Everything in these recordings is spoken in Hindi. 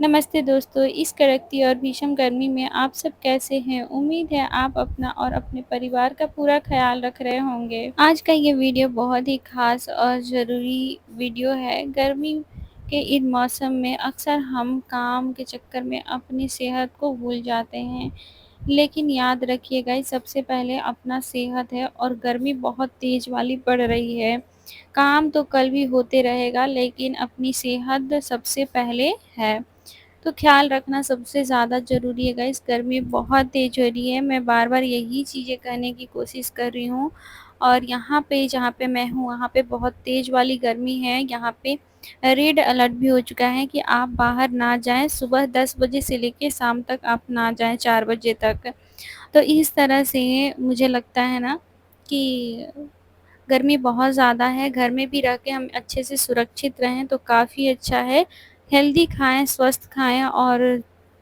नमस्ते दोस्तों, इस कड़कती और भीषण गर्मी में आप सब कैसे हैं? उम्मीद है आप अपना और अपने परिवार का पूरा ख़्याल रख रहे होंगे। आज का ये वीडियो बहुत ही ख़ास और ज़रूरी वीडियो है। गर्मी के इन मौसम में अक्सर हम काम के चक्कर में अपनी सेहत को भूल जाते हैं। लेकिन याद रखिए गाइस, सबसे पहले अपना सेहत है और गर्मी बहुत तेज़ वाली पड़ रही है। काम तो कल भी होते रहेगा, लेकिन अपनी सेहत सबसे पहले है। तो ख़्याल रखना सबसे ज़्यादा ज़रूरी है गाइस। गर्मी बहुत तेज़ हो रही है, मैं बार-बार यही चीज़ें कहने की कोशिश कर रही हूँ और यहाँ पे जहाँ पे मैं हूँ, वहाँ पे बहुत तेज़ वाली गर्मी है। यहाँ पे रेड अलर्ट भी हो चुका है कि आप बाहर ना जाएँ, सुबह 10 बजे से लेके शाम तक आप ना जाएँ 4 बजे तक। तो इस तरह से मुझे लगता है ना कि गर्मी बहुत ज़्यादा है, घर में भी रह के हम अच्छे से सुरक्षित रहें तो काफ़ी अच्छा है। हेल्दी खाएँ, स्वस्थ खाएँ और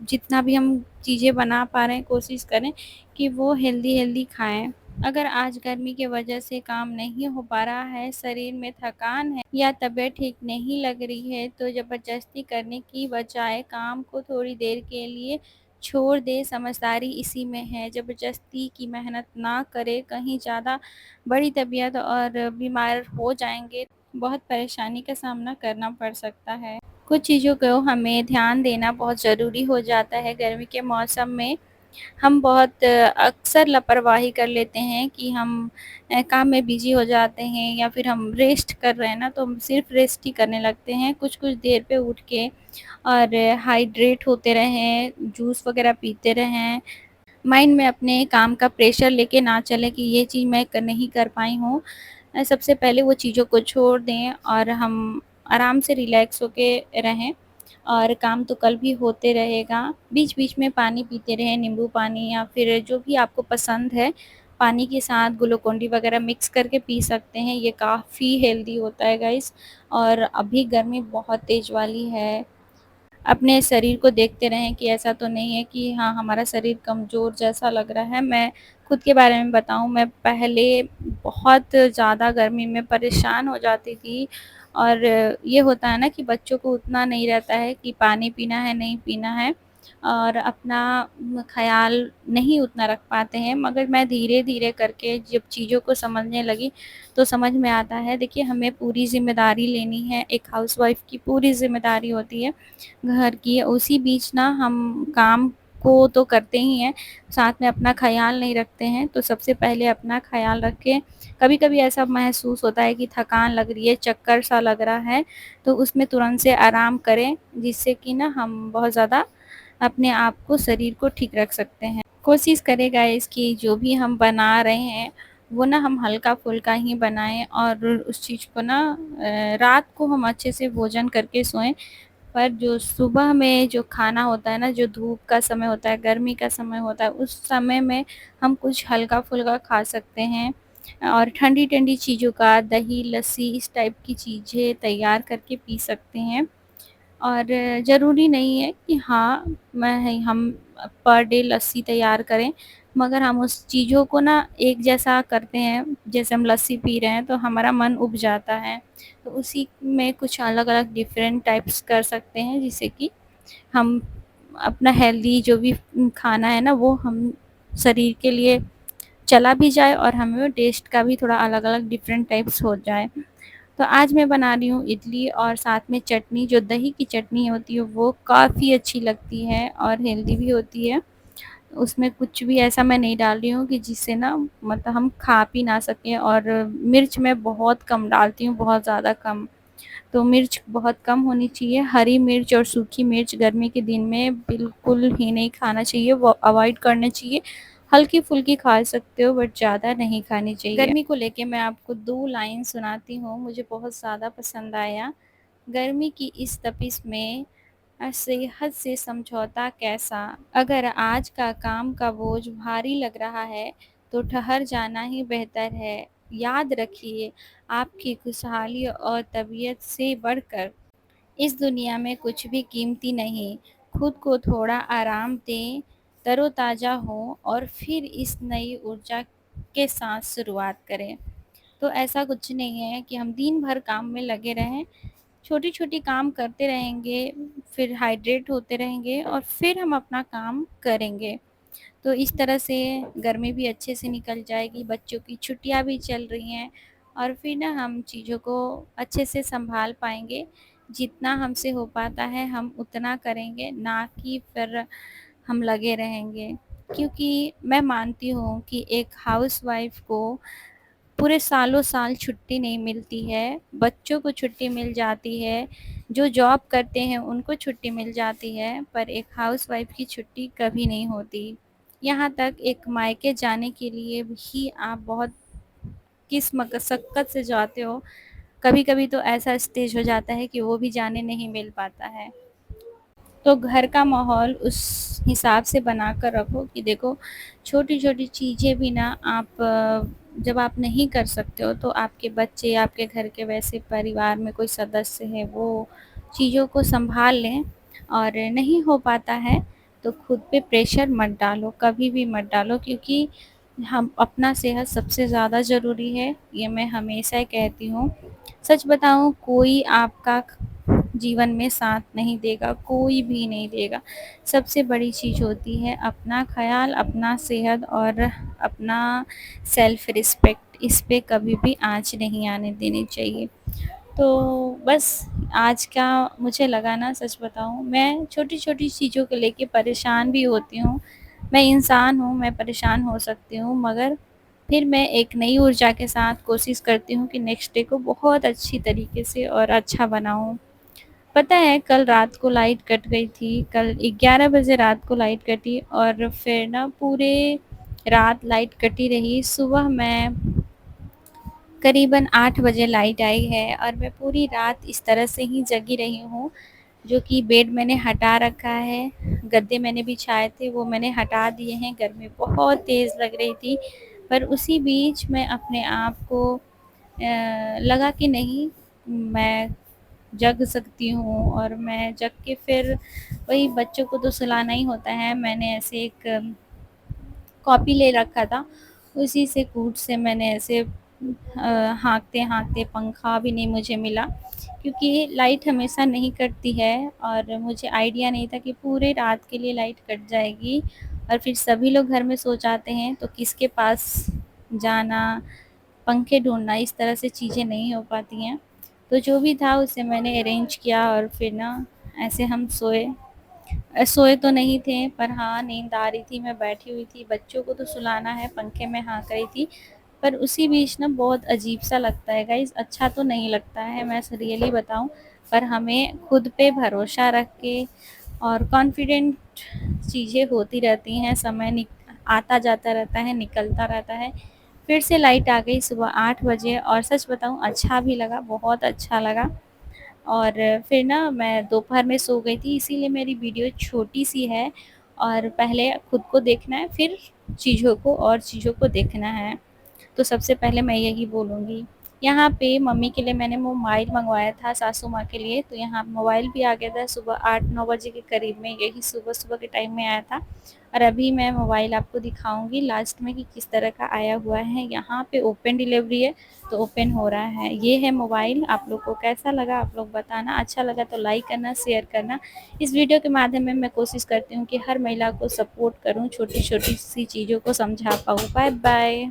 जितना भी हम चीज़ें बना पा रहे हैं कोशिश करें कि वो हेल्दी-हेल्दी खाएँ। अगर आज गर्मी की वजह से काम नहीं हो पा रहा है, शरीर में थकान है या तबीयत ठीक नहीं लग रही है, तो ज़बरदस्ती करने की बजाय काम को थोड़ी देर के लिए छोड़ दें, समझदारी इसी में है। ज़बरदस्ती की मेहनत ना करें, कहीं ज़्यादा बड़ी तबीयत और बीमार हो जाएँगे, बहुत परेशानी का सामना करना पड़ सकता है। कुछ चीज़ों को हमें ध्यान देना बहुत ज़रूरी हो जाता है गर्मी के मौसम में। हम बहुत अक्सर लापरवाही कर लेते हैं कि हम काम में बिज़ी हो जाते हैं या फिर हम रेस्ट कर रहे हैं ना, तो हम सिर्फ़ रेस्ट ही करने लगते हैं। कुछ-कुछ देर पे उठ के और हाइड्रेट होते रहें, जूस वग़ैरह पीते रहें। माइंड में अपने काम का प्रेशर लेके ना चलें कि ये चीज़ मैं नहीं कर पाई हूँ। सबसे पहले वो चीज़ों को छोड़ दें और हम आराम से रिलैक्स होके रहें और काम तो कल भी होते रहेगा। बीच-बीच में पानी पीते रहें, नींबू पानी या फिर जो भी आपको पसंद है, पानी के साथ ग्लूकोन-डी वगैरह मिक्स करके पी सकते हैं। ये काफ़ी हेल्दी होता है गाइस। और अभी गर्मी बहुत तेज़ वाली है। अपने शरीर को देखते रहें कि ऐसा तो नहीं है कि हाँ, हमारा शरीर कमज़ोर जैसा लग रहा है। मैं खुद के बारे में बताऊँ, मैं पहले बहुत ज़्यादा गर्मी में परेशान हो जाती थी और ये होता है ना कि बच्चों को उतना नहीं रहता है कि पानी पीना है, नहीं पीना है और अपना ख़्याल नहीं उतना रख पाते हैं। मगर मैं धीरे-धीरे करके जब चीज़ों को समझने लगी, तो समझ में आता है। देखिए, हमें पूरी ज़िम्मेदारी लेनी है, एक हाउसवाइफ़ की पूरी ज़िम्मेदारी होती है घर की। उसी बीच ना हम काम को तो करते ही हैं, साथ में अपना ख़्याल नहीं रखते हैं, तो सबसे पहले अपना ख़्याल रखें। कभी-कभी ऐसा महसूस होता है कि थकान लग रही है, चक्कर सा लग रहा है, तो उसमें तुरंत से आराम करें, जिससे कि ना हम बहुत ज़्यादा अपने आप को, शरीर को ठीक रख सकते हैं। कोशिश करें गाइस कि जो भी हम बना रहे हैं, वो ना हम हल्का-फुल्का ही बनाएँ और उस चीज़ को ना रात को हम अच्छे से भोजन करके सोएँ। पर जो सुबह में जो खाना होता है ना, जो धूप का समय होता है, गर्मी का समय होता है, उस समय में हम कुछ हल्का-फुल्का खा सकते हैं और ठंडी-ठंडी चीज़ों का दही, लस्सी इस टाइप की चीज़ें तैयार करके पी सकते हैं। और ज़रूरी नहीं है कि हाँ, मैं हम पर डे लस्सी तैयार करें, मगर हम उस चीज़ों को ना एक जैसा करते हैं, जैसे हम लस्सी पी रहे हैं तो हमारा मन ऊब जाता है। तो उसी में कुछ अलग-अलग डिफ़रेंट टाइप्स कर सकते हैं, जिससे कि हम अपना हेल्दी जो भी खाना है ना, वो हम शरीर के लिए चला भी जाए और हमें वो टेस्ट का भी थोड़ा अलग-अलग डिफ़रेंट टाइप्स हो जाए। तो आज मैं बना रही हूँ इडली और साथ में चटनी, जो दही की चटनी होती है वो काफ़ी अच्छी लगती है और हेल्दी भी होती है। उसमें कुछ भी ऐसा मैं नहीं डाल रही हूँ कि जिससे ना मतलब हम खा पी ना सकें, और मिर्च मैं बहुत कम डालती हूँ, बहुत ज़्यादा कम। तो मिर्च बहुत कम होनी चाहिए। हरी मिर्च और सूखी मिर्च गर्मी के दिन में बिल्कुल ही नहीं खाना चाहिए, वो अवॉइड करना चाहिए। हल्की-फुल्की खा सकते हो बट ज़्यादा नहीं खानी चाहिए। गर्मी को लेके मैं आपको 2 लाइन सुनाती हूँ, मुझे बहुत ज़्यादा पसंद आया। गर्मी की इस तपिश में सेहत से समझौता कैसा? अगर आज का काम का बोझ भारी लग रहा है, तो ठहर जाना ही बेहतर है। याद रखिए, आपकी खुशहाली और तबीयत से बढ़कर इस दुनिया में कुछ भी कीमती नहीं। खुद को थोड़ा आराम दें, तरोताज़ा हों और फिर इस नई ऊर्जा के साथ शुरुआत करें। तो ऐसा कुछ नहीं है कि हम दिन भर काम में लगे रहें, छोटी-छोटी काम करते रहेंगे, फिर हाइड्रेट होते रहेंगे और फिर हम अपना काम करेंगे। तो इस तरह से गर्मी भी अच्छे से निकल जाएगी, बच्चों की छुट्टियाँ भी चल रही हैं और फिर ना हम चीज़ों को अच्छे से सँभाल पाएँगे। जितना हमसे हो पाता है हम उतना करेंगे, ना कि फिर हम लगे रहेंगे। क्योंकि मैं मानती हूँ कि एक हाउसवाइफ़ को पूरे सालों-साल छुट्टी नहीं मिलती है, बच्चों को छुट्टी मिल जाती है, जो जॉब करते हैं उनको छुट्टी मिल जाती है, पर एक हाउसवाइफ़ की छुट्टी कभी नहीं होती। यहाँ तक एक मायके जाने के लिए भी आप बहुत किस मशक्कत से जाते हो, कभी-कभी तो ऐसा स्टेज हो जाता है कि वो भी जाने नहीं मिल पाता है। तो घर का माहौल उस हिसाब से बनाकर रखो कि देखो छोटी-छोटी चीज़ें भी ना आप जब आप नहीं कर सकते हो तो आपके बच्चे, आपके घर के वैसे परिवार में कोई सदस्य है वो चीज़ों को सँभाल लें और नहीं हो पाता है तो खुद पे प्रेशर मत डालो, कभी भी मत डालो क्योंकि हम अपना सेहत सबसे ज़्यादा ज़रूरी है, ये मैं हमेशा कहती हूँ। सच बताऊँ कोई आपका जीवन में साथ नहीं देगा, कोई भी नहीं देगा। सबसे बड़ी चीज़ होती है अपना ख़याल, अपना सेहत और अपना सेल्फ़ रिस्पेक्ट, इस पे कभी भी आँच नहीं आने देनी चाहिए। तो बस आज का मुझे लगा ना सच बताऊँ, मैं छोटी-छोटी चीज़ों को लेके परेशान भी होती हूँ। मैं इंसान हूँ, मैं परेशान हो सकती हूँ मगर फिर मैं एक नई ऊर्जा के साथ कोशिश करती हूँ कि नेक्स्ट डे को बहुत अच्छी तरीके से और अच्छा बनाऊँ। पता है कल रात को लाइट कट गई थी, कल 11 बजे रात को लाइट कटी और फिर ना पूरे रात लाइट कटी रही। सुबह मैं करीबन 8 बजे लाइट आई है और मैं पूरी रात इस तरह से ही जगी रही हूँ, जो कि बेड मैंने हटा रखा है, गद्दे मैंने बिछाए थे वो मैंने हटा दिए हैं, गर्मी बहुत तेज़ लग रही थी। पर उसी बीच मैं अपने आप को लगा कि नहीं मैं जग सकती हूँ और मैं जग के फिर वही बच्चों को तो सुलाना ही होता है। मैंने ऐसे एक कॉपी ले रखा था, उसी से कूट से मैंने ऐसे हाँकते-हाँकते पंखा भी नहीं मुझे मिला क्योंकि लाइट हमेशा नहीं कटती है और मुझे आइडिया नहीं था कि पूरे रात के लिए लाइट कट जाएगी और फिर सभी लोग घर में सो जाते हैं, तो किसके पास जाना, पंखे ढूँढना, इस तरह से चीज़ें नहीं हो पाती हैं। तो जो भी था उसे मैंने अरेंज किया और फिर ना ऐसे हम सोए। सोए तो नहीं थे पर हाँ, नींद आ रही थी, मैं बैठी हुई थी, बच्चों को तो सुलाना है, पंखे में हाँक रही थी। पर उसी बीच ना बहुत अजीब-सा लगता है गाइज़, अच्छा तो नहीं लगता है, मैं रियली बताऊँ। पर हमें खुद पे भरोसा रख के और कॉन्फिडेंट चीज़ें होती रहती हैं, समय आता-जाता रहता है, निकलता रहता है। फिर से लाइट आ गई सुबह 8 बजे और सच बताऊँ अच्छा भी लगा, बहुत अच्छा लगा। और फिर ना मैं दोपहर में सो गई थी इसीलिए मेरी वीडियो छोटी-सी है और पहले खुद को देखना है फिर चीज़ों को और चीज़ों को देखना है। तो सबसे पहले मैं यही बोलूँगी। यहाँ पे मम्मी के लिए मैंने मोबाइल मँगवाया था सासू माँ के लिए, तो यहाँ मोबाइल भी आ गया था सुबह 8-9 बजे के करीब में, यही सुबह-सुबह के टाइम में आया था। और अभी मैं मोबाइल आपको दिखाऊँगी लास्ट में कि किस तरह का आया हुआ है। यहाँ पे ओपन डिलीवरी है, तो ओपन हो रहा है। ये है मोबाइल, आप लोग को कैसा लगा आप लोग बताना, अच्छा लगा तो लाइक करना, शेयर करना। इस वीडियो के माध्यम में मैं कोशिश करती हूँ कि हर महिला को सपोर्ट करूँ, छोटी-छोटी सी चीज़ों को समझा पाऊँ। Bye bye.